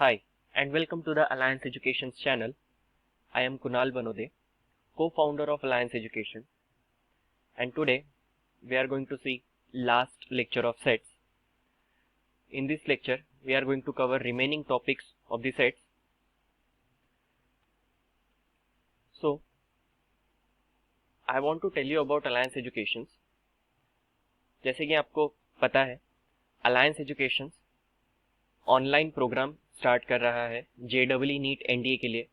Hi, and welcome to the Alliance Education's channel. I am Kunal Banode, co-founder of Alliance Education, and today we are going to see last lecture of sets. In this lecture, we are going to cover remaining topics of the sets. So, I want to tell you about Alliance Educations. जैसे कि आपको पता है, Alliance Educations online program start कर रहा है JEE NEET NDA के लिए।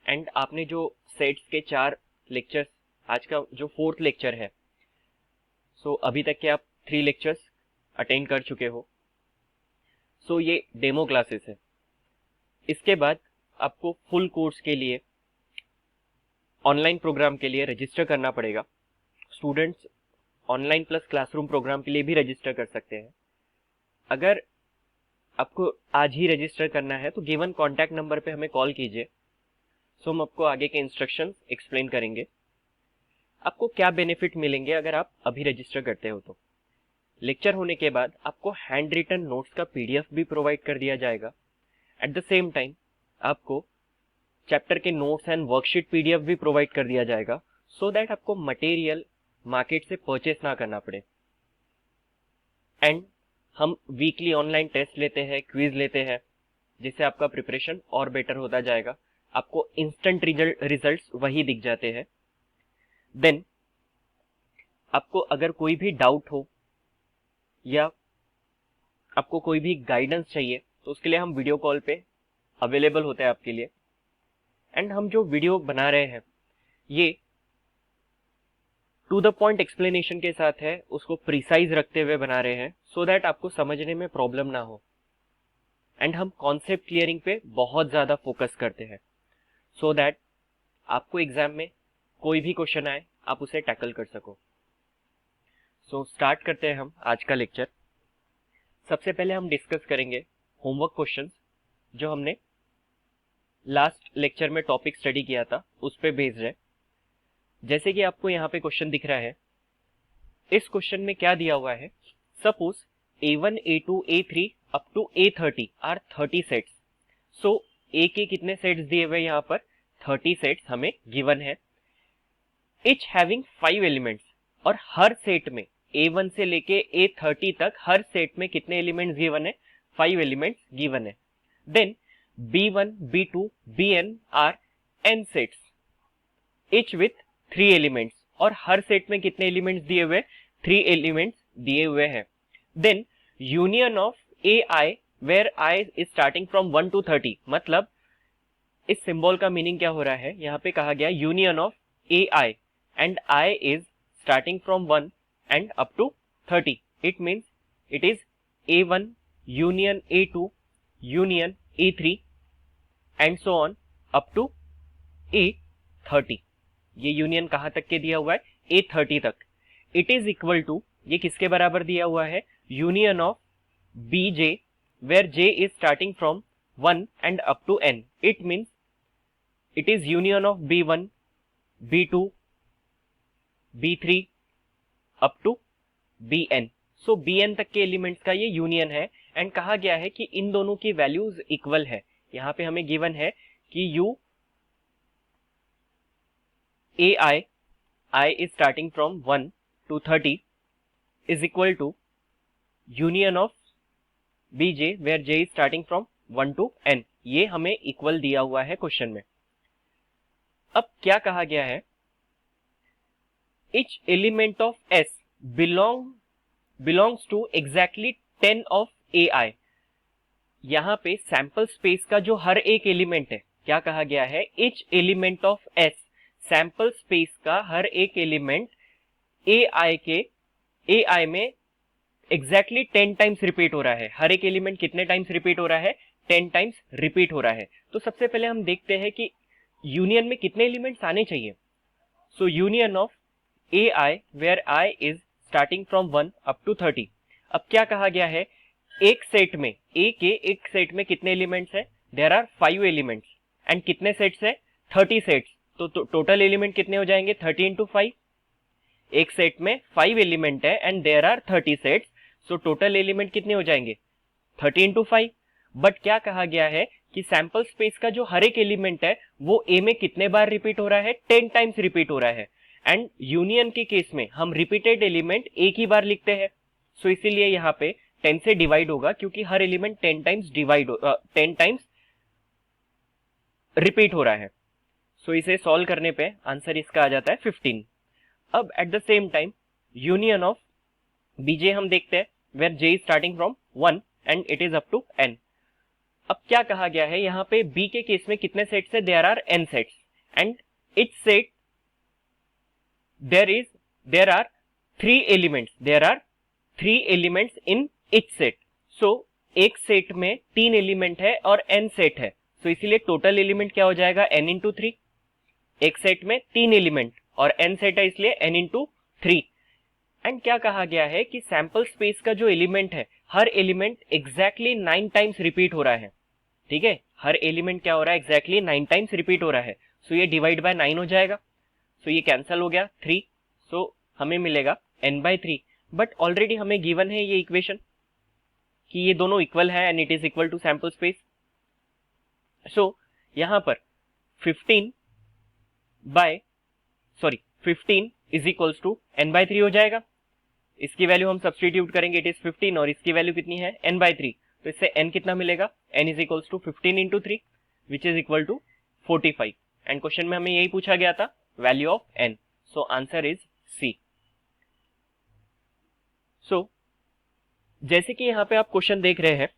एंड आपने जो सेट्स के 4 लेक्चर्स, आज का जो 4th लेक्चर है, सो अभी तक के आप 3 लेक्चर्स अटेंड कर चुके हो। सो ये डेमो क्लासेस है। इसके बाद आपको फुल कोर्स के लिए, ऑनलाइन प्रोग्राम के लिए रजिस्टर करना पड़ेगा। Students online plus classroom program के लिए भी रजिस्टर कर सकते हैं। अगर आपको आज ही रजिस्टर करना है तो गिवन कॉन्टैक्ट नंबर पे हमें कॉल कीजिए। सो हम आपको आगे के इंस्ट्रक्शंस एक्सप्लेन करेंगे। आपको क्या बेनिफिट मिलेंगे अगर आप अभी रजिस्टर करते हो तो लेक्चर होने के बाद आपको हैंड रिटन नोट्स का PDF भी प्रोवाइड कर दिया जाएगा। एट द सेम टाइम आपको चैप्टर के नोट्स एंड वर्कशीट PDF भी प्रोवाइड कर दिया जाएगा, सो दैट आपको मटेरियल मार्केट से परचेस ना करना पड़े। एंड हम वीकली ऑनलाइन टेस्ट लेते हैं, क्विज लेते हैं, जिससे आपका प्रिपरेशन और बेटर होता जाएगा। आपको इंस्टेंट रिजल्ट्स वही दिख जाते हैं। देन आपको अगर कोई भी डाउट हो या आपको कोई भी गाइडेंस चाहिए तो उसके लिए हम वीडियो कॉल पे अवेलेबल होते हैं आपके लिए। एंड हम जो वीडियो बना रहे हैं ये टू द पॉइंट एक्सप्लेनेशन के साथ है, उसको प्रिसाइज रखते हुए बना रहे हैं, सो दैट आपको समझने में प्रॉब्लम ना हो। एंड हम कॉन्सेप्ट क्लियरिंग पे बहुत ज़्यादा फोकस करते हैं, सो दैट आपको एग्जाम में कोई भी क्वेश्चन आए आप उसे टैकल कर सको। सो स्टार्ट करते हैं हम आज का लेक्चर। सबसे पहले हम डिस्कस करेंगे होमवर्क क्वेश्चंस, जो हमने लास्ट लेक्चर में टॉपिक स्टडी किया था उस पे बेस्ड है। जैसे कि आपको यहाँ पे क्वेश्चन दिख रहा है, इस क्वेश्चन में क्या दिया हुआ है, suppose A1, A2, A3 up to A30 are 30 sets. So A के कितने सेट्स दिए हुए यहाँ पर, 30 सेट्स हमें गिवन है, इच हैविंग 5 एलिमेंट्स। और हर सेट में A1 से लेके A30 तक हर सेट में कितने एलिमेंट्स गिवन है, 5 एलिमेंट्स गिवन है। Then B1, B2, Bn are n sets, each with 3 elements. और हर सेट में कितने एलिमेंट्स दिए हुए, 3 एलिमेंट्स दिए हुए हैं। Then union of AI where I is starting from 1 to 30। मतलब इस सिंबल का मीनिंग क्या हो रहा है, यहाँ पे कहा गया union of AI and I is starting from 1 and up to 30। It means it is A1 union A2 union A3 and so on up to A30। ये यूनियन कहां तक के दिया हुआ है, A30 तक। इट इज इक्वल टू, ये किसके बराबर दिया हुआ है, union of BJ where J is starting from 1 and up to N। It means it is union of B1, B2, B3 up to Bn। So Bn तक के elements का ये यूनियन है। एंड कहा गया है कि इन दोनों की वैल्यूज इक्वल है। यहाँ पे हमें गिवन है कि AI, I is starting from 1 to 30 is equal to union of BJ where J is starting from 1 to N। ये हमें इक्वल दिया हुआ है क्वेश्चन में। अब क्या कहा गया है, each element of S belongs to exactly 10 of AI। यहाँ पे सैंपल स्पेस का जो हर एक एलिमेंट है, क्या कहा गया है, each element of S, sample space का हर एक एलिमेंट AI में एग्जैक्टली 10 टाइम्स रिपीट हो रहा है। हर एक एलिमेंट कितने टाइम्स रिपीट हो रहा है, 10 टाइम्स रिपीट हो रहा है। तो सबसे पहले हम देखते हैं कि यूनियन में कितने एलिमेंट्स आने चाहिए। So union of AI where I is starting from 1 up to 30। अब क्या कहा गया है, एक सेट में, A के एक सेट में कितने एलिमेंट्स है, देयर आर 5 एलिमेंट्स। एंड कितने सेट्स है, 30 सेट्स। तो टोटल एलिमेंट कितने हो जाएंगे, 30 into 5। एक सेट में 5 एलिमेंट है and there are 30 sets, so total element कितने हो जाएंगे, 30 into 5। बट क्या कहा गया है कि सैंपल स्पेस का जो हर एक एलिमेंट है वो ए में कितने बार रिपीट हो रहा है, 10 टाइम्स रिपीट हो रहा है। एंड यूनियन के केस में हम रिपीटेड एलिमेंट एक ही बार लिखते हैं, सो इसीलिए यहाँ पे 10 से डिवाइड होगा, क्योंकि हर एलिमेंट 10 टाइम्स रिपीट हो रहा है। सो इसे सॉल्व करने पे आंसर इसका आ जाता है 15। अब at the same time union of B j हम देखते हैं, where j is starting from 1 and it is up to n। अब क्या कहा गया है यहाँ पे, बी के केस में कितने सेट्स है, there are n sets and each set there are 3 elements in each set. So एक सेट में 3 एलिमेंट है और n सेट है, सो इसीलिए टोटल एलिमेंट क्या हो जाएगा, n इंटू 3। एक सेट में 3 एलिमेंट और n सेट है, इसलिए n इंटू 3। एंड क्या कहा गया है कि सैंपल स्पेस का जो एलिमेंट है, हर एलिमेंट एग्जैक्टली 9 टाइम्स रिपीट हो रहा है। ठीक है, हर एलिमेंट क्या हो रहा है, एग्जैक्टली 9 टाइम्स रिपीट हो रहा है। सो ये डिवाइड बाय 9 हो जाएगा, सो ये कैंसल हो गया 3, सो हमें मिलेगा n/3। बट ऑलरेडी हमें गिवन है ये इक्वेशन कि ये दोनों इक्वल है and it is equal to sample space. So यहां पर 15 इज इक्वल्स टू n/3 हो जाएगा। इसकी वैल्यू हम सब्सटीट्यूट करेंगे, इट इज 15 और इसकी वैल्यू कितनी है, n/3। तो इससे n कितना मिलेगा, n is equals to 15 into 3 which is equal to 45। And question में हमें यही पूछा गया था, value of n। So answer is C. So जैसे कि यहाँ पे आप क्वेश्चन देख रहे हैं,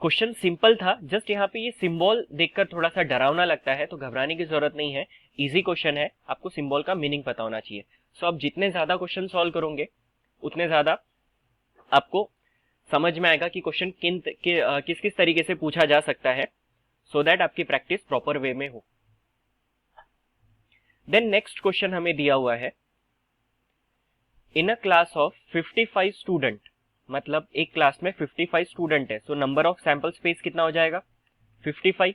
क्वेश्चन सिंपल था, जस्ट यहाँ पे ये सिंबल देखकर थोड़ा सा डरावना लगता है, तो घबराने की जरूरत नहीं है। इजी क्वेश्चन है, आपको सिंबल का मीनिंग पता होना चाहिए। सो आप जितने ज्यादा क्वेश्चन सॉल्व करोगे उतने ज्यादा आपको समझ में आएगा कि क्वेश्चन किस किस तरीके से पूछा जा सकता है, सो दैट आपकी प्रैक्टिस प्रॉपर वे में हो। देन नेक्स्ट क्वेश्चन हमें दिया हुआ है, in a class of 55 student, मतलब एक क्लास में 55 स्टूडेंट है, so number of sample space कितना हो जाएगा, 55।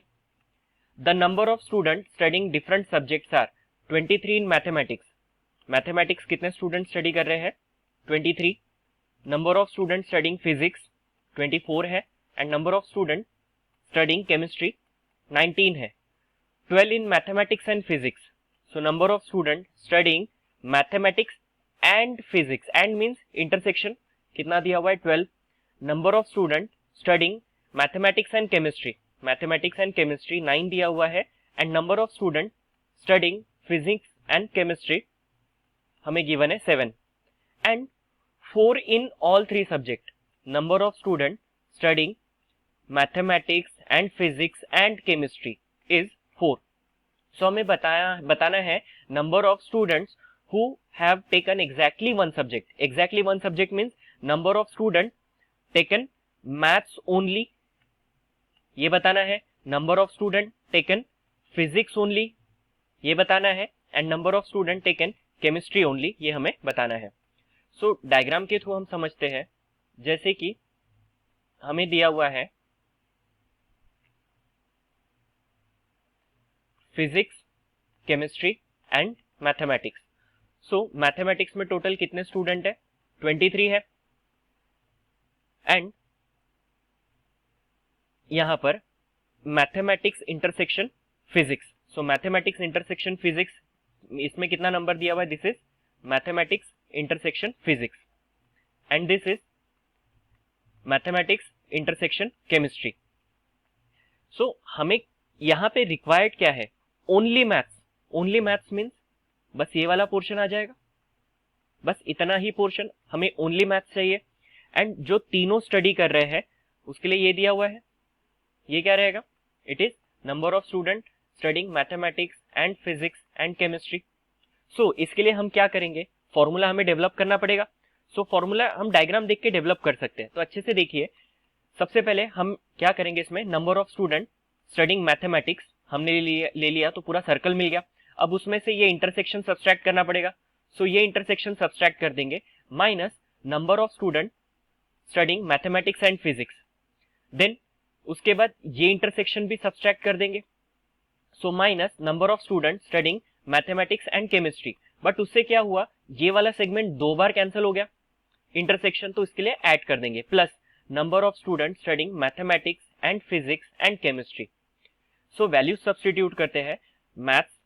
The number of student studying different subjects are 23 in mathematics. Mathematics कितने स्टूडेंट स्टडी कर रहे हैं, 23। Number of student studying physics 24 है and number of student studying chemistry 19 है। 12 in mathematics and physics, so number of student studying mathematics and physics, and means intersection कितना दिया हुआ है, 12। Number of student studying mathematics and chemistry, mathematics and chemistry 9 दिया हुआ है and number of student studying physics and chemistry हमें given है 7। And 4 in all 3 subject, number of student studying mathematics and physics and chemistry is 4। So हमें बताना है number of students who have taken exactly one subject। exactly one subject means number of student taken maths only, ये बताना है। number of student taken physics only, ये बताना है। and number of student taken chemistry only, ये हमें बताना है। सो डायग्राम के थ्रू हम समझते हैं, जैसे कि हमें दिया हुआ है physics, chemistry and mathematics. So mathematics में टोटल कितने स्टूडेंट है, 23 है। एंड यहां पर मैथमेटिक्स इंटरसेक्शन फिजिक्स, सो मैथमेटिक्स इंटरसेक्शन फिजिक्स, इसमें कितना नंबर दिया हुआ है, this is mathematics intersection physics and this is mathematics intersection chemistry। so हमें यहाँ पे required क्या है, only maths। only maths means बस ये वाला पोर्शन आ जाएगा, बस इतना ही पोर्शन हमें only maths चाहिए। एंड जो तीनों स्टडी कर रहे हैं उसके लिए ये दिया हुआ है, ये क्या रहेगा, it is number of student studying mathematics and physics and chemistry. So इसके लिए हम क्या करेंगे, फॉर्मूला हमें डेवलप करना पड़ेगा। सो फॉर्मूला हम डायग्राम देख के डेवलप कर सकते हैं, तो अच्छे से देखिए। सबसे पहले हम क्या करेंगे, इसमें number of student studying mathematics हमने ले लिया तो पूरा सर्कल मिल गया। अब उसमें से ये इंटरसेक्शन सब्सट्रैक्ट करना पड़ेगा, सो ये इंटरसेक्शन सब्सट्रैक्ट कर देंगे, minus number of student studying mathematics and physics. Then उसके बाद ये इंटरसेक्शन भी सब्सट्रैक्ट कर देंगे, so minus number of student studying mathematics and chemistry. But उससे क्या हुआ, ये वाला सेगमेंट 2 बार कैंसिल हो गया इंटरसेक्शन, तो इसके लिए ऐड कर देंगे, plus number of student studying mathematics and physics and chemistry. So values substitute करते हैं, maths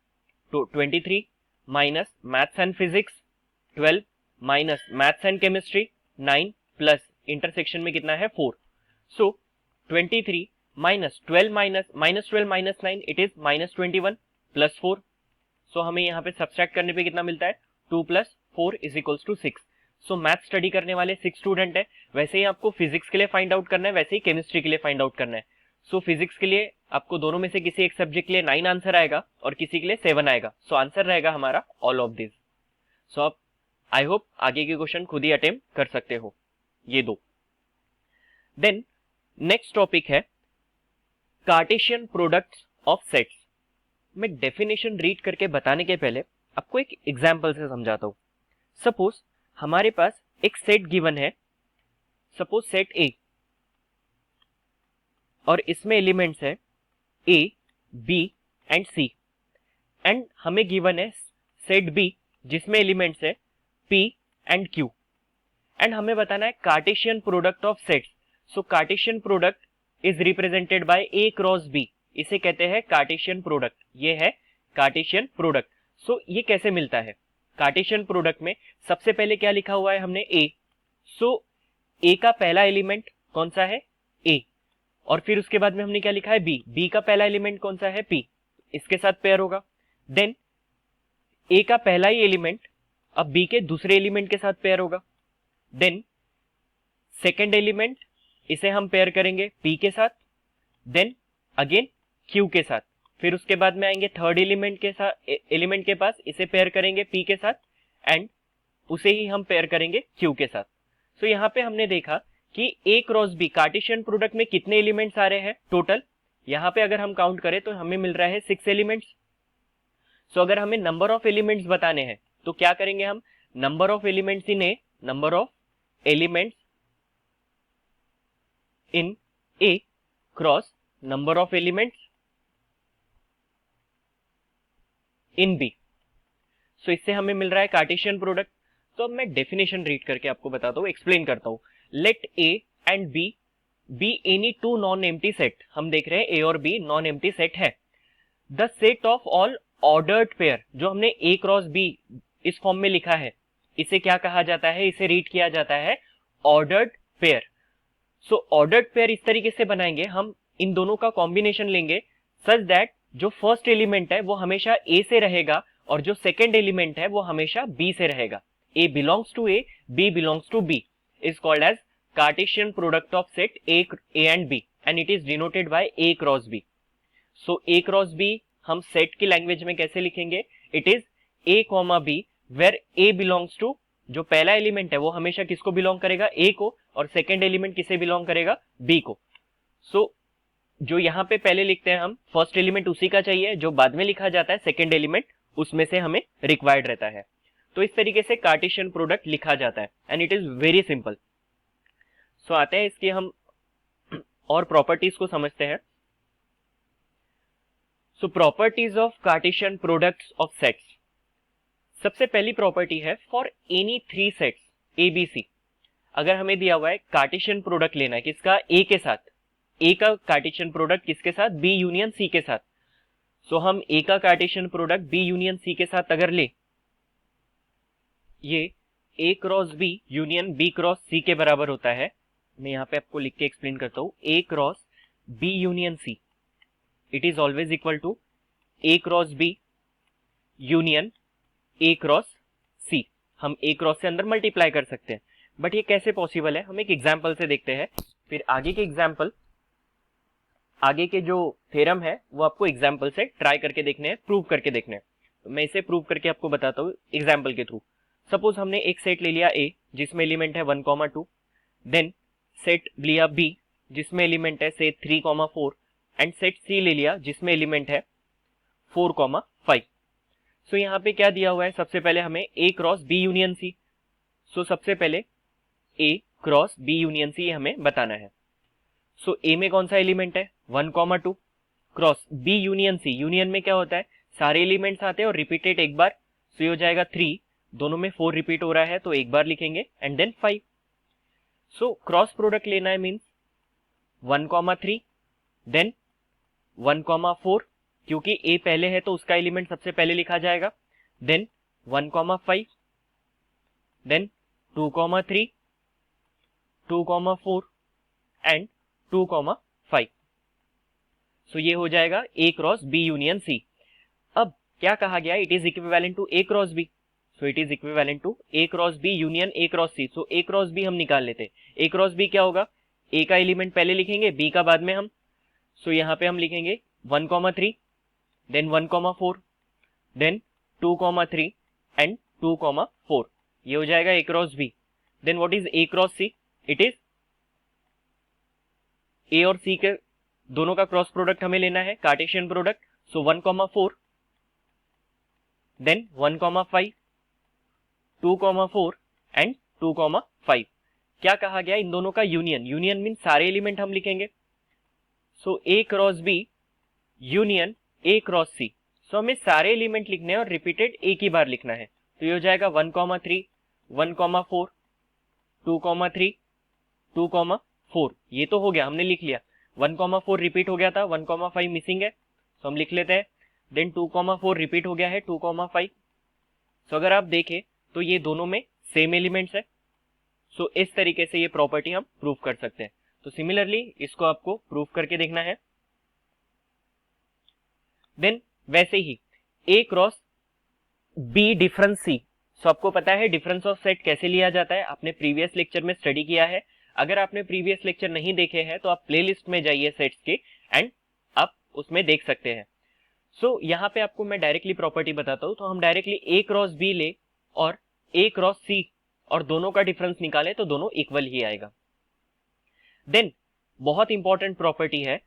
23 minus maths and physics 12 minus maths and chemistry 9 plus intersection में कितना है 4। सो 23 minus 12 minus 12 minus 9 it is minus 21 plus 4। सो हमें यहाँ पे subtract करने पे कितना मिलता है 2 plus 4 is equals to 6। So math study करने वाले 6 स्टूडेंट है, वैसे ही आपको फिजिक्स के लिए फाइंड आउट करना है, वैसे ही केमिस्ट्री के लिए फाइंड आउट करना है। सो फिजिक्स के लिए आपको दोनों में से किसी एक सब्जेक्ट के लिए 9 आंसर आएगा और किसी के लिए 7 आएगा। सो आंसर रहेगा हमारा ऑल ऑफ दिस। सो आप आई होप आगे के क्वेश्चन खुद ही अटेम्प्ट कर सकते हो ये दो। देन नेक्स्ट टॉपिक है कार्टेशियन प्रोडक्ट्स ऑफ सेट्स। मैं डेफिनेशन रीड करके बताने के पहले आपको एक एग्जांपल से समझाता हूं। सपोज हमारे पास एक सेट गिवन है, सपोज सेट ए, और इसमें एलिमेंट्स है A, B and C, and हमें गिवन है सेट बी जिसमें एलिमेंट्स है पी एंड क्यू, एंड हमें बताना है Cartesian product of sets. So Cartesian product is represented by A cross B, इसे कहते हैं कार्टेशियन प्रोडक्ट। ये है कार्टेशियन प्रोडक्ट। सो ये कैसे मिलता है? कार्टेशियन प्रोडक्ट में सबसे पहले क्या लिखा हुआ है हमने ए। सो ए का पहला एलिमेंट कौन सा है ए, और फिर उसके बाद में हमने क्या लिखा है बी। बी का पहला एलिमेंट कौन सा है पी, इसके साथ पेयर होगा। देन ए का पहला ही एलिमेंट अब बी के दूसरे एलिमेंट के साथ पेयर होगा। देन सेकेंड एलिमेंट इसे हम पेयर करेंगे पी के साथ, देन अगेन क्यू के साथ, फिर उसके बाद में आएंगे थर्ड एलिमेंट के साथ, एलिमेंट के पास इसे पेयर करेंगे पी के साथ, एंड उसे ही हम पेयर करेंगे क्यू के साथ। सो यहाँ पे हमने देखा कि ए क्रॉस बी कार्टेशियन प्रोडक्ट में कितने एलिमेंट्स आ रहे हैं टोटल। यहाँ पे अगर हम काउंट करें तो हमें मिल रहा है 6 एलिमेंट्स। सो अगर हमें नंबर ऑफ एलिमेंट्स बताने हैं तो क्या करेंगे हम, number of elements in A, number of elements in A cross number of elements in B. So इससे हमें मिल रहा है कार्टेशियन प्रोडक्ट। तो अब मैं डेफिनेशन रीड करके आपको बताता हूं, एक्सप्लेन करता हूं। Let A and B be any two non empty set. हम देख रहे हैं ए और बी नॉन एम्प्टी सेट है। The set of all ordered pair, जो हमने ए क्रॉस बी इस फॉर्म में लिखा है, इसे क्या कहा जाता है, इसे रीड किया जाता है ऑर्डर्ड पेयर। सो ऑर्डर्ड पेयर इस तरीके से बनाएंगे, हम इन दोनों का कॉम्बिनेशन लेंगे सच दैट जो फर्स्ट एलिमेंट है वो हमेशा ए से रहेगा और जो सेकेंड एलिमेंट है वो हमेशा बी से रहेगा। A belongs to A, B belongs to B, is called as Cartesian product of set A and B, and it is denoted by A cross B. So A cross B हम set की language में कैसे लिखेंगे, it is A comma B, where A belongs to, जो पहला element है वो हमेशा किसको बिलोंग करेगा, ए को, और सेकेंड एलिमेंट किसे बिलोंग करेगा, बी को। सो जो यहाँ पे पहले लिखते हैं हम, फर्स्ट एलिमेंट उसी का चाहिए, जो बाद में लिखा जाता है सेकेंड एलिमेंट उसमें से हमें रिक्वायर्ड रहता है। तो इस तरीके से कार्टेशियन प्रोडक्ट लिखा जाता है, and it is very simple. So आते हैं इसकी हम और प्रॉपर्टीज को समझते हैं। So properties of Cartesian products of sets. सबसे पहली प्रॉपर्टी है for any 3 sets A B C. अगर हमें दिया हुआ है कार्टेशियन प्रोडक्ट लेना है किसका, ए के साथ, ए का कार्टेशियन प्रोडक्ट किसके साथ, बी यूनियन सी के साथ। सो हम ए का Cartesian product B union C के साथ अगर ले, ये A cross B union B cross C के बराबर होता है। मैं यहाँ पे आपको लिख के एक्सप्लेन करता हूं, A cross B union C it is always equal to A cross B union A cross C. हम ए क्रॉस से अंदर मल्टीप्लाई कर सकते हैं, बट ये कैसे पॉसिबल है हम एक एग्जाम्पल से देखते हैं, फिर आगे के एग्जाम्पल, आगे के जो थ्योरम है वो आपको एग्जाम्पल से ट्राई करके देखने हैं, प्रूव करके देखने हैं। तो मैं इसे प्रूव करके आपको बताता हूँ एग्जाम्पल के थ्रू। सपोज हमने एक सेट ले लिया ए जिसमें एलिमेंट है 1,2, देन सेट लिया बी जिसमें एलिमेंट है से 3,4, एंड सेट सी ले लिया जिसमें एलिमेंट है 4,5। सो यहाँ पे क्या दिया हुआ है, सबसे पहले हमें ए क्रॉस बी यूनियन सी। सो सबसे पहले ए क्रॉस बी यूनियन सी हमें बताना है। सो ए में कौन सा एलिमेंट है 1,2 cross B union C. Union में क्या होता है, सारे एलिमेंट्स आते हैं और रिपीटेड एक बार। सो ये हो जाएगा 3, दोनों में 4 रिपीट हो रहा है तो एक बार लिखेंगे, and then 5। So cross product लेना है मीन्स 1,3 देन 1,4, क्योंकि ए पहले है तो उसका एलिमेंट सबसे पहले लिखा जाएगा, देन 1,5, देन 2,3, 2,4 एंड 2,5। सो ये हो जाएगा A cross B union C. अब क्या कहा गया, it is equivalent to A cross B, so it is equivalent to A cross B union A cross C. So A cross B हम निकाल लेते, ए क्रॉस बी क्या होगा, ए का एलिमेंट पहले लिखेंगे, बी का बाद में हम। सो यहाँ पे हम लिखेंगे 1,3, देन 1,4, देन 2,3 एंड 2,4। ये हो जाएगा A cross B. Then what is A cross C, it is A और सी के दोनों का क्रॉस प्रोडक्ट हमें लेना है, Cartesian product. So 1,4, then 1,5, 2,4 and 2,5। क्या कहा गया, इन दोनों का यूनियन, यूनियन मीन सारे एलिमेंट हम लिखेंगे। So A cross B union A cross C. So हमें सारे एलिमेंट लिखने हैं और रिपीटेड एक ही बार लिखना है। तो ये हो जाएगा 1,3, 1,4, 2,3, 2,4। ये तो हो गया, हमने लिख लिया। 1,4 रिपीट हो गया था, 1,5 मिसिंग है, तो हम लिख लेते हैं। देन 2,4 रिपीट हो गया है, 2,5। सो अगर आप देखें तो ये दोनों में सेम एलिमेंट्स है। सो इस तरीके से ये प्रॉपर्टी हम प्रूव कर सकते हैं। तो सिमिलरली इसको आपको प्रूव करके देखना है। देन वैसे ही ए क्रॉस बी डिफरेंस सी। सो आपको पता है डिफरेंस ऑफ सेट कैसे लिया जाता है, आपने प्रीवियस लेक्चर में स्टडी किया है। अगर आपने प्रीवियस लेक्चर नहीं देखे हैं तो आप प्लेलिस्ट में जाइए सेट्स के, एंड आप उसमें देख सकते हैं। सो यहाँ पे आपको मैं डायरेक्टली प्रॉपर्टी बताता हूं। तो हम डायरेक्टली ए क्रॉस बी ले और ए क्रॉस सी और दोनों का डिफरेंस निकाले तो दोनों इक्वल ही आएगा। देन बहुत इंपॉर्टेंट प्रॉपर्टी है,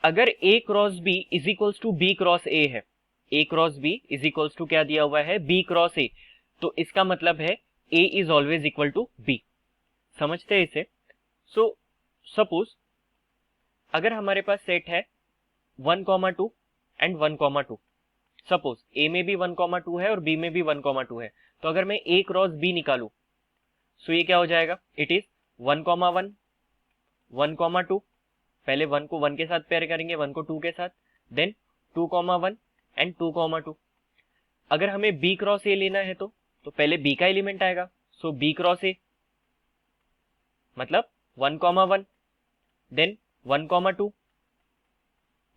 अगर A cross B is equals to B cross A है, A cross B is equals to क्या दिया हुआ है, बी क्रॉस ए, तो इसका मतलब है A is always equal to B. समझते हैं इसे। सो सपोज अगर हमारे पास सेट है 1,2 एंड 1,2, सपोज ए में भी 1,2 है और बी में भी 1,2 है, तो अगर मैं ए क्रॉस बी निकालू, सो ये क्या हो जाएगा, इट इज 1,1, 1,2, पहले 1 को 1 के साथ पेयर करेंगे, 1 को 2 के साथ, देन 2,1 एंड 2,2। अगर हमें बी क्रॉस ए लेना है तो पहले बी का एलिमेंट आएगा, सो बी क्रॉस ए मतलब 1,1, देन 1,2,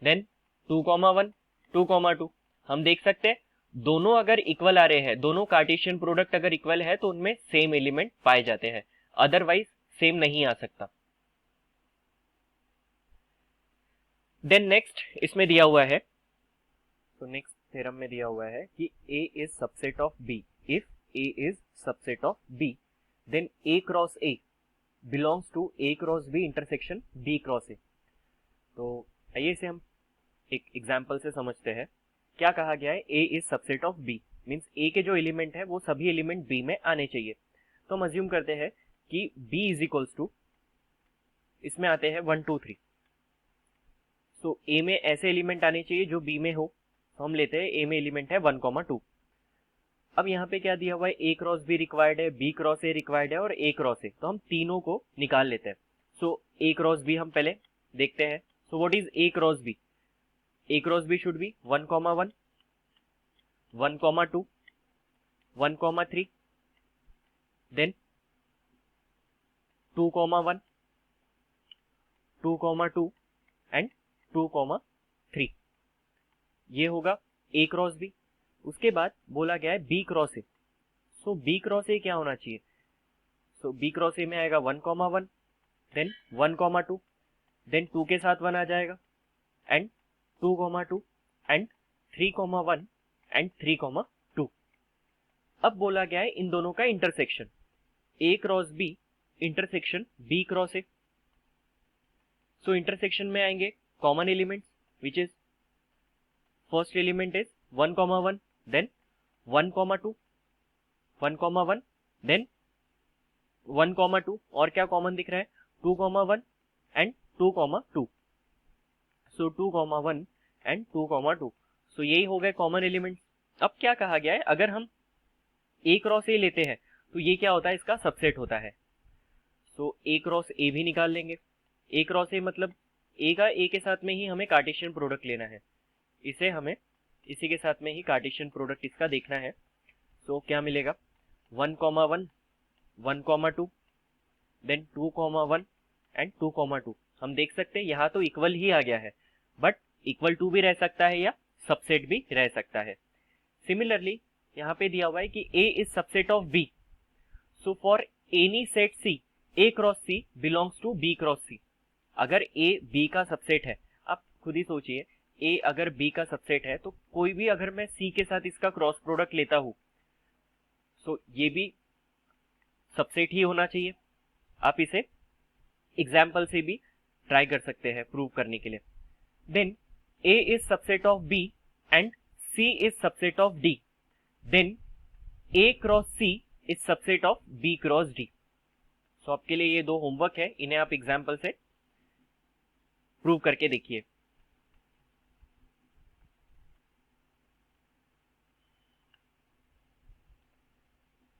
देन 2,1, 2,2। हम देख सकते हैं दोनों अगर इक्वल आ रहे हैं, दोनों कार्टेशियन प्रोडक्ट अगर इक्वल है तो उनमें सेम एलिमेंट पाए जाते हैं, अदरवाइज सेम नहीं आ सकता। देन नेक्स्ट इसमें दिया हुआ है, तो नेक्स्ट थ्योरम में दिया हुआ है कि A is subset of B, if A is subset of B, then A cross A belongs to A cross B intersection B cross A। तो आइए इसे हम एक एग्जाम्पल से समझते हैं। क्या कहा गया है, A is subset of B, means A के जो एलिमेंट है वो सभी एलिमेंट B में आने चाहिए। तो हम अज्यूम करते हैं कि B इज इक्वल्स टू, इसमें आते हैं 1, 2, 3। सो A में ऐसे एलिमेंट आने चाहिए जो B में हो, तो हम लेते हैं A में एलिमेंट है 1,2। अब यहाँ पे क्या दिया हुआ है, A क्रॉस B रिक्वायर्ड है, B क्रॉस A रिक्वायर्ड है और A क्रॉस A, तो हम तीनों को निकाल लेते हैं। सो A क्रॉस B हम पहले देखते हैं। So what is A cross B, A cross B should be 1,1, 1,2, 1,3, then 2,1, 2,2 and 2,3। ये होगा A क्रॉस B। उसके बाद बोला गया है B cross A। So B cross A क्या होना चाहिए, सो B क्रॉस A में आएगा 1,1, देन 1,2, देन 2 के साथ 1 आ जाएगा, एंड 2,2 एंड 3,1 एंड 3,2। अब बोला गया है इन दोनों का intersection, A cross B intersection B cross A। So intersection में आएंगे common elements, which is first element is 1,1, then 1,2, 1,1, then 1,2, और क्या कॉमन दिख रहा है, 2,1 एंड 2,2। सो 2,1 एंड 2,2, सो यही हो गए कॉमन एलिमेंट्स। अब क्या कहा गया है, अगर हम A क्रॉस A लेते हैं तो ये क्या होता है, इसका सबसेट होता है। सो A क्रॉस A भी निकाल लेंगे। A क्रॉस A मतलब ए का ए के साथ में ही हमें कार्टेशियन प्रोडक्ट लेना है, इसे हमें इसी के साथ में ही कार्टेशियन प्रोडक्ट इसका देखना है। सो क्या मिलेगा, 1,1, 1,2, देन 2,1 एंड 2,2। हम देख सकते हैं यहाँ तो इक्वल ही आ गया है, बट इक्वल टू भी रह सकता है या सबसेट भी रह सकता है। सिमिलरली यहाँ पे दिया हुआ है कि A is subset of B, so for any set C, A cross C belongs to B cross C। अगर A B का सबसेट है, आप खुद ही सोचिए, A अगर B का सबसेट है तो कोई भी अगर मैं C के साथ इसका क्रॉस प्रोडक्ट लेता हूं, सो ये भी सबसेट ही होना चाहिए। आप इसे एग्जाम्पल से भी ट्राई कर सकते हैं प्रूव करने के लिए। Then A is subset of B and C is subset of D, then A cross C is subset of B cross D। So आपके लिए ये दो होमवर्क है, इन्हें आप एग्जाम्पल से प्रूव करके देखिए।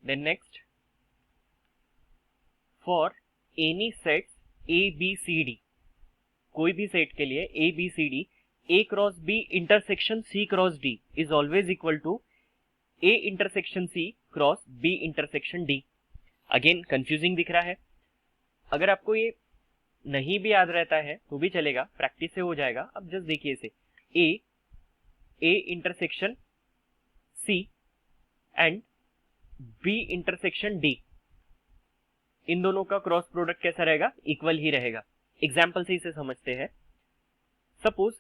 Then next, for any sets A B C D, कोई भी सेट के लिए A B C D, A cross B intersection C cross D is always equal to A intersection C cross B intersection D। Again confusing दिख रहा है, अगर आपको ये नहीं भी याद रहता है तो भी चलेगा, प्रैक्टिस से हो जाएगा। अब जस्ट देखिए इसे, A intersection C and B intersection D, इन दोनों का क्रॉस प्रोडक्ट कैसा रहेगा, इक्वल ही रहेगा। एग्जाम्पल से इसे समझते हैं। सपोज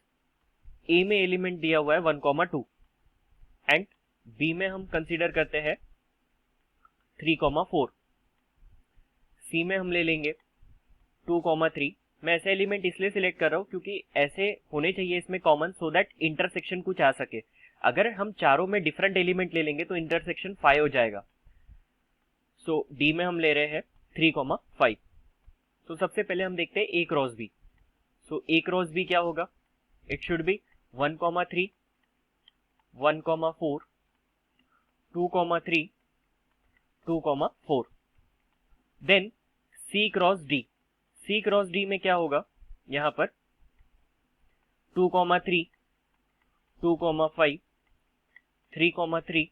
A में एलिमेंट दिया हुआ है 1,2 एंड B में हम कंसीडर करते हैं 3,4, C में हम ले लेंगे 2,3। मैं ऐसे एलिमेंट इसलिए सिलेक्ट कर रहा हूं क्योंकि ऐसे होने चाहिए इसमें कॉमन, सो दैट इंटरसेक्शन कुछ आ सके। अगर हम चारों में डिफरेंट एलिमेंट ले लेंगे तो इंटरसेक्शन 5 हो जाएगा। सो D में हम ले रहे हैं 3,5। तो सबसे पहले हम देखते हैं A cross B। So A cross B क्या होगा, it should be 1,3, 1,4, 2,3, 2,4। Then C cross D, C cross D में क्या होगा, यहां पर 2,3, 2,5, 3,3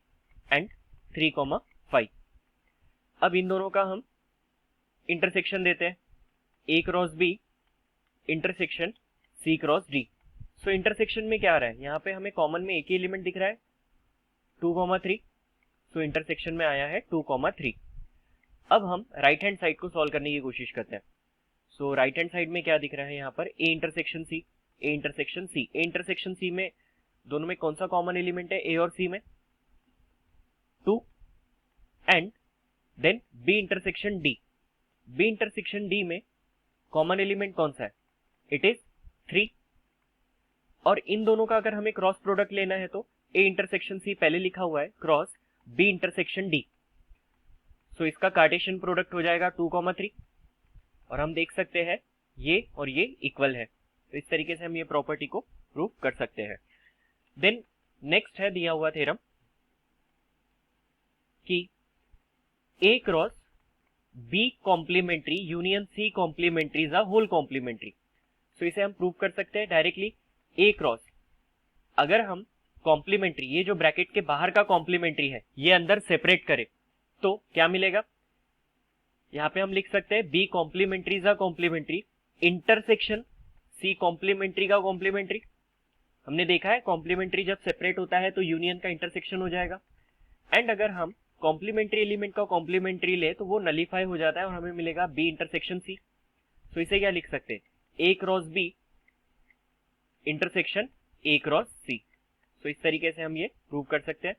एंड 3,5। अब इन दोनों का हम इंटरसेक्शन देते हैं, A cross B intersection C cross D। So intersection में क्या आ रहा है, यहाँ पे हमें कॉमन में एक ही एलिमेंट दिख रहा है 2,3, सो इंटरसेक्शन में आया है 2,3। अब हम राइट हैंड साइड को सॉल्व करने की कोशिश करते हैं। सो राइट हैंड साइड में क्या दिख रहा है, यहाँ पर A intersection C, A intersection C। A intersection C में दोनों में कौन सा कॉमन एलिमेंट है, A और C में 2, and then B intersection D, B intersection D में कॉमन एलिमेंट कौन सा है, इट इज 3। और इन दोनों का अगर हमें क्रॉस प्रोडक्ट लेना है तो A इंटरसेक्शन C पहले लिखा हुआ है क्रॉस B इंटरसेक्शन D, सो इसका कार्टेशियन प्रोडक्ट हो जाएगा 2,3। और हम देख सकते हैं ये और ये इक्वल है, तो इस तरीके से हम ये प्रॉपर्टी को प्रूव कर सकते हैं। देन नेक्स्ट है दिया हुआ थ्योरम कि A cross B complementary union C complementary is a whole complementary. So इसे हम प्रूव कर सकते हैं डायरेक्टली। A क्रॉस, अगर हम कॉम्प्लीमेंट्री, ये जो ब्रैकेट के बाहर का कॉम्प्लीमेंट्री है, ये अंदर सेपरेट करें तो क्या मिलेगा, यहां पे हम लिख सकते हैं B complementary is a complementary intersection C complementary का कॉम्प्लीमेंट्री। हमने देखा है कॉम्प्लीमेंट्री जब सेपरेट होता है तो यूनियन का इंटरसेक्शन हो जाएगा। एंड अगर हम कॉम्प्लीमेंट्री एलिमेंट का कॉम्प्लीमेंट्री ले तो वो नलीफाई हो जाता है और हमें मिलेगा B इंटरसेक्शन C। तो इसे क्या लिख सकते हैं, A cross B intersection A cross C। सो इस तरीके से हम ये प्रूव कर सकते हैं।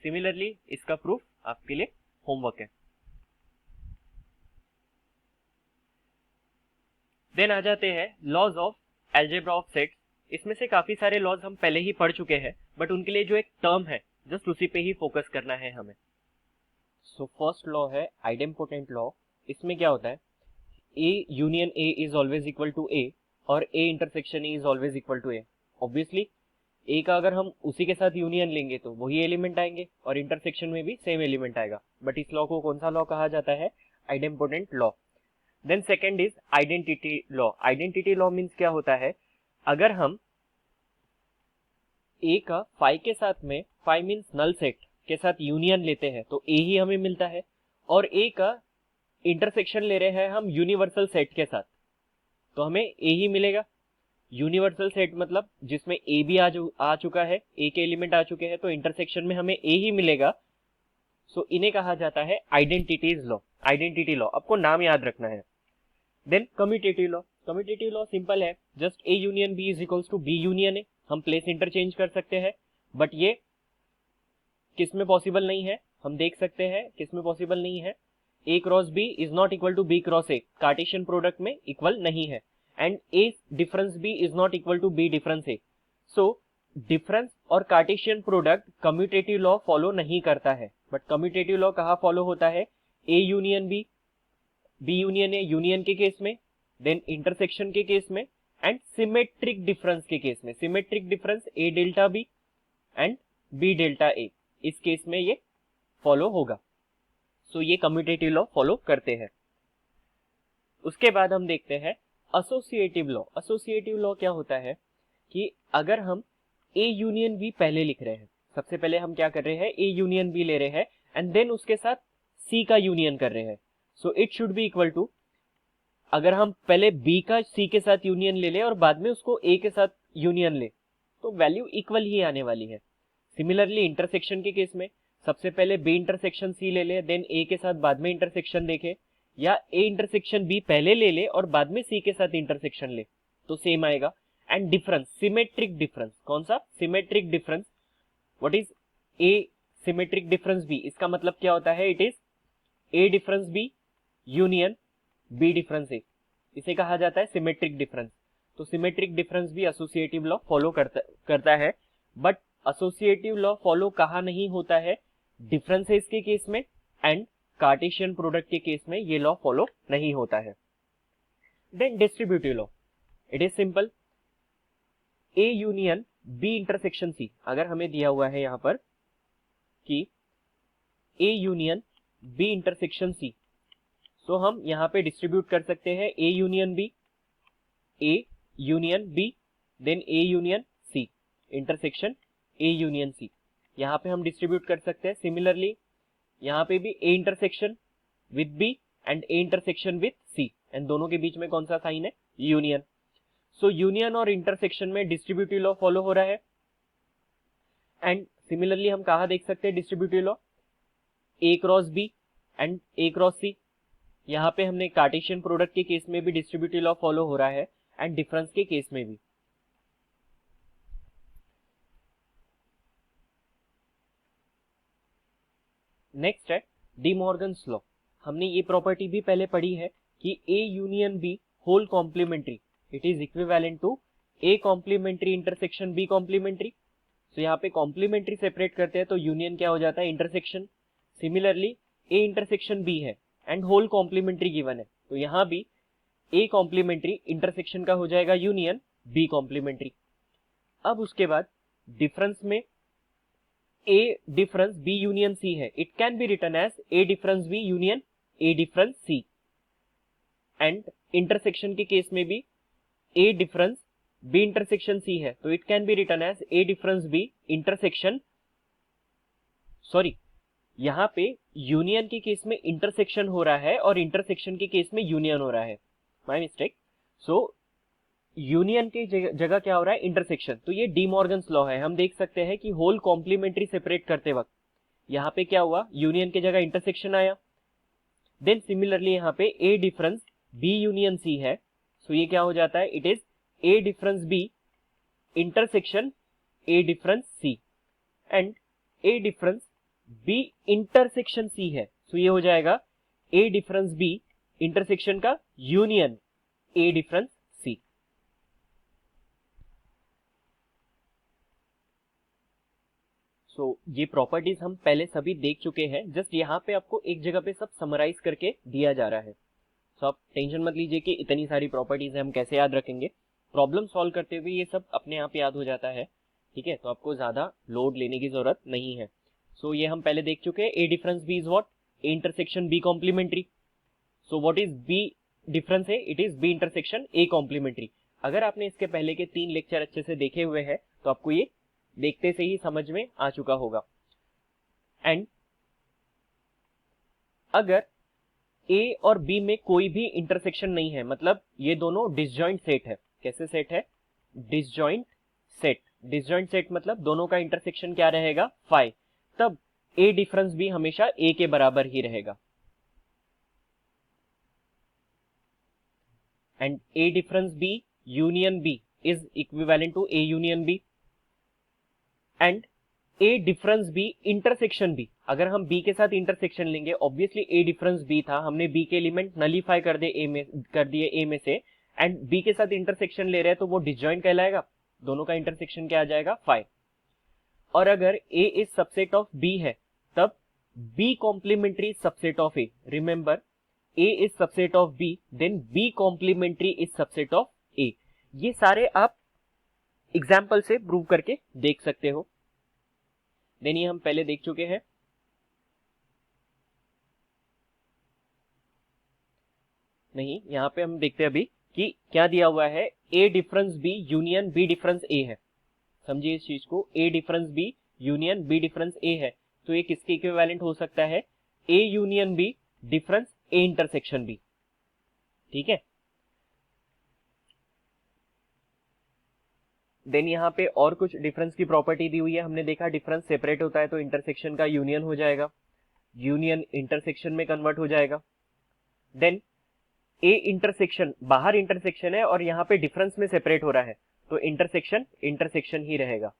सिमिलरली इसका प्रूफ आपके लिए होमवर्क है। देन आ जाते हैं laws of algebra of sets. इसमें से काफी सारे लॉज हम पहले ही पढ़ चुके हैं, बट उनके लिए जो एक टर्म है जस्ट उसी पे ही फोकस करना है हमें। सो फर्स्ट लॉ है आइडेम्पोटेंट लॉ। इसमें क्या होता है, A union A is always equal to A और A intersection E is always equal to A। Obviously A का अगर हम उसी के साथ यूनियन लेंगे तो वही एलिमेंट आएंगे और इंटरसेक्शन में भी सेम एलिमेंट आएगा। बट इस लॉ को कौन सा लॉ कहा जाता है, idempotent law. Then second is identity law. Identity law means क्या होता है, अगर हम ए का फाई के साथ में, फाई मीन्स नल सेट के साथ यूनियन लेते हैं तो ए ही हमें मिलता है, और ए का इंटरसेक्शन ले रहे हैं हम यूनिवर्सल सेट के साथ तो हमें ए ही मिलेगा। यूनिवर्सल सेट मतलब जिसमें ए भी आ चुका है, ए के एलिमेंट आ चुके हैं, तो इंटरसेक्शन में हमें ए ही मिलेगा। सो इन्हें कहा जाता है आइडेंटिटीज लॉ, आइडेंटिटी लॉ। आपको नाम याद रखना है। Then commutative law. Commutative law simple है, just A union B is equals to B union A. हम प्लेस इंटरचेंज कर सकते हैं, बट ये किस में पॉसिबल नहीं है, हम देख सकते हैं किस में पॉसिबल नहीं है। A cross B is not equal to B cross A, Cartesian product में इक्वल नहीं है, and A difference B is not equal to B difference A. So difference और Cartesian product commutative law follow नहीं करता है, but commutative law कहाँ follow होता है, A union B, B union A union के केस में, देन इंटरसेक्शन के केस में, एंड सिमेट्रिक डिफरेंस के केस में। Symmetric difference A delta B and B delta A, इस केस में ये फॉलो होगा। सो ये कम्यूटेटिव लॉ फॉलो करते हैं। उसके बाद हम देखते हैं एसोसिएटिव लॉ। एसोसिएटिव लॉ क्या होता है कि अगर हम ए यूनियन बी पहले लिख रहे हैं, सबसे पहले हम क्या कर रहे हैं, ए यूनियन बी ले रहे हैं एंड देन उसके साथ सी का यूनियन कर रहे हैं, so it should be equal to, अगर हम पहले बी का सी के साथ यूनियन ले ले और बाद में उसको ए के साथ यूनियन ले तो वैल्यू इक्वल ही आने वाली है। सिमिलरली इंटरसेक्शन के केस में सबसे पहले बी इंटरसेक्शन सी ले ले, देन ए के साथ बाद में इंटरसेक्शन देखे, या ए इंटरसेक्शन बी पहले ले ले और बाद में सी के साथ इंटरसेक्शन ले तो सेम आएगा। एंड डिफरेंस, सिमेट्रिक डिफरेंस, कौन सा, symmetric difference. What is A symmetric difference B, इसका मतलब क्या होता है, it is A difference B union B difference A, इसे कहा जाता है सिमेट्रिक डिफरेंस। तो सिमेट्रिक डिफरेंस भी एसोसिएटिव लॉ फॉलो करता है, बट एसोसिएटिव लॉ फॉलो कहाँ नहीं होता है, डिफरेंसेस के केस में एंड कार्टेशियन प्रोडक्ट के केस में ये लॉ फॉलो नहीं होता है। Then distributive law, it is simple, A union B intersection C, अगर हमें दिया हुआ है यहां पर कि A union B intersection C, तो हम यहां पे डिस्ट्रीब्यूट कर सकते हैं A union B, A union B, then A union C, intersection A union C, यहां पे हम डिस्ट्रीब्यूट कर सकते हैं। सिमिलरली यहां पे भी A intersection with B and A intersection with C, and दोनों के बीच में कौन सा साइन है, यूनियन। सो यूनियन और इंटरसेक्शन में डिस्ट्रीब्यूटिव लॉ फॉलो हो रहा है। एंड सिमिलरली हम कहा देख सकते हैं distributive law, A cross B and A cross C, यहाँ पे हमने कार्टेशियन प्रोडक्ट के केस में भी डिस्ट्रीब्यूटिव लॉ फॉलो हो रहा है एंड डिफरेंस के केस में भी। नेक्स्ट है डी मॉर्गन्स लॉ। हमने ये प्रॉपर्टी भी पहले पढ़ी है कि A union B whole complementary, it is equivalent to A complementary intersection B complementary. So यहाँ पे कॉम्प्लीमेंट्री सेपरेट करते हैं तो यूनियन क्या हो जाता है, intersection. Similarly A intersection B है एंड होल कॉम्प्लीमेंट्री गिवन है, तो यहां भी ए कॉम्प्लीमेंट्री इंटरसेक्शन का हो जाएगा यूनियन बी कॉम्प्लीमेंट्री। अब उसके बाद डिफरेंस में A difference B union C है, it can be written as A difference B union A difference C. And intersection के केस में भी A difference B intersection C है, तो it can be written as A difference B intersection, sorry यहां पे union के case में intersection हो रहा है और इंटरसेक्शन के केस में यूनियन हो रहा है, माय मिस्टेक। सो यूनियन की जगह क्या हो रहा है, इंटरसेक्शन। तो ये डी मॉर्गन्स लॉ है। हम देख सकते हैं कि होल कॉम्प्लीमेंट्री सेपरेट करते वक्त यहाँ पे क्या हुआ, यूनियन की जगह इंटरसेक्शन आया। देन सिमिलरली यहाँ पे A difference B union C है, सो ये क्या हो जाता है, it is A difference B intersection A difference C, and A difference B intersection C है, सो ये हो जाएगा ए डिफरेंस बी इंटरसेक्शन का union A difference C. So ये प्रॉपर्टीज हम पहले सभी देख चुके हैं, जस्ट यहाँ पे आपको एक जगह पे सब समराइज करके दिया जा रहा है। सो आप टेंशन मत लीजिए कि इतनी सारी प्रॉपर्टीज हम कैसे याद रखेंगे, प्रॉब्लम सॉल्व करते हुए ये सब अपने आप याद हो जाता है, ठीक है। तो आपको ज्यादा लोड लेने की जरूरत नहीं है। सो ये हम पहले देख चुके हैं, A difference B is what, A intersection B complementary. So what is B difference है it is B intersection A complementary. अगर आपने इसके पहले के 3 लेक्चर अच्छे से देखे हुए हैं तो आपको ये देखते से ही समझ में आ चुका होगा। एंड अगर ए और बी में कोई भी इंटरसेक्शन नहीं है, मतलब ये दोनों डिसजॉइंट सेट है। कैसे सेट है? Disjoint set. डिसजॉइंट सेट मतलब दोनों का इंटरसेक्शन क्या रहेगा? फाई। तब ए डिफरेंस भी हमेशा ए के बराबर ही रहेगा। And A difference B union B is equivalent to A union B. And A difference B intersection B, अगर हम बी के साथ इंटरसेक्शन लेंगे, ऑब्वियसली ए डिफरेंस बी था, हमने बी के एलिमेंट नलीफाई कर दिए ए में से, एंड बी के साथ इंटरसेक्शन ले रहे हैं तो वो डिसजॉइंट कहलाएगा। दोनों का इंटरसेक्शन क्या आ जाएगा? फाई। और अगर A is subset of B है तब B complementary subset of A. Remember, A is subset of B, then B complementary is subset of A. ये सारे आप एग्जाम्पल से प्रूव करके देख सकते हो। देन ये हम पहले देख चुके हैं। नहीं, यहां पे हम देखते हैं अभी कि क्या दिया हुआ है। A difference B union B difference A है। समझिए इस चीज को, A difference B union B difference A है, तो ये किसके इक्विवेलेंट हो सकता है? A union B difference A intersection B. ठीक है। देन यहाँ पे और कुछ डिफरेंस की प्रॉपर्टी दी हुई है। हमने देखा डिफरेंस सेपरेट होता है तो इंटरसेक्शन का यूनियन हो जाएगा, यूनियन इंटरसेक्शन में कन्वर्ट हो जाएगा। देन ए इंटरसेक्शन बाहर इंटरसेक्शन है और यहाँ पे डिफरेंस में सेपरेट हो रहा है तो इंटरसेक्शन इंटरसेक्शन ही रहेगा।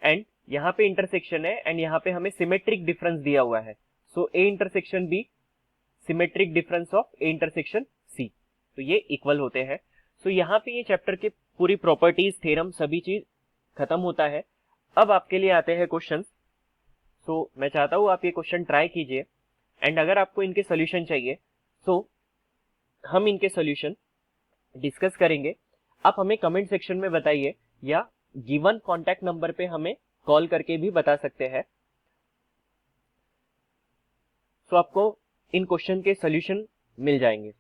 एंड यहाँ पे इंटरसेक्शन है एंड यहाँ पे हमें सिमेट्रिक डिफरेंस दिया हुआ है, so A intersection B symmetric difference of A intersection C, तो ये इक्वल होते हैं। सो यहाँ पे ये चैप्टर के पूरी प्रॉपर्टीज, थ्योरम, सभी चीज खत्म होता है। अब आपके लिए आते हैं क्वेश्चंस। सो मैं चाहता हूँ आप ये क्वेश्चन ट्राई कीजिए एंड अगर आपको इनके सोल्यूशन चाहिए तो हम इनके सॉल्यूशन डिस्कस करेंगे। आप हमें कमेंट सेक्शन में बताइए या गिवन कॉन्टैक्ट नंबर पे हमें कॉल करके भी बता सकते हैं। तो आपको इन क्वेश्चन के सॉल्यूशन मिल जाएंगे।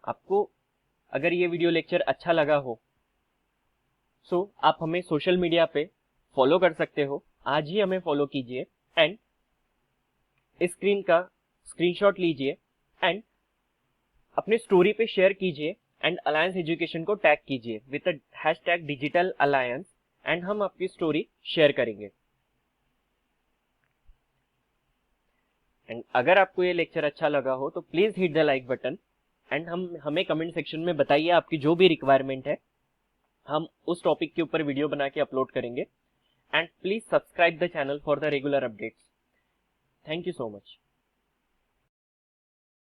आपको अगर ये वीडियो लेक्चर अच्छा लगा हो सो आप हमें सोशल मीडिया पे फॉलो कर सकते हो। आज ही हमें फॉलो कीजिए एंड स्क्रीन का स्क्रीनशॉट लीजिए एंड अपने स्टोरी पे शेयर कीजिए एंड अलायंस एजुकेशन को टैग कीजिए with the hashtag digital alliance and हम आपकी स्टोरी शेयर करेंगे। एंड अगर आपको ये लेक्चर अच्छा लगा हो तो please hit the like button and हमें कमेंट सेक्शन में बताइए आपकी जो भी रिक्वायरमेंट है, हम उस टॉपिक के ऊपर वीडियो बना के अपलोड करेंगे। And please subscribe the channel for the regular updates. Thank you so much.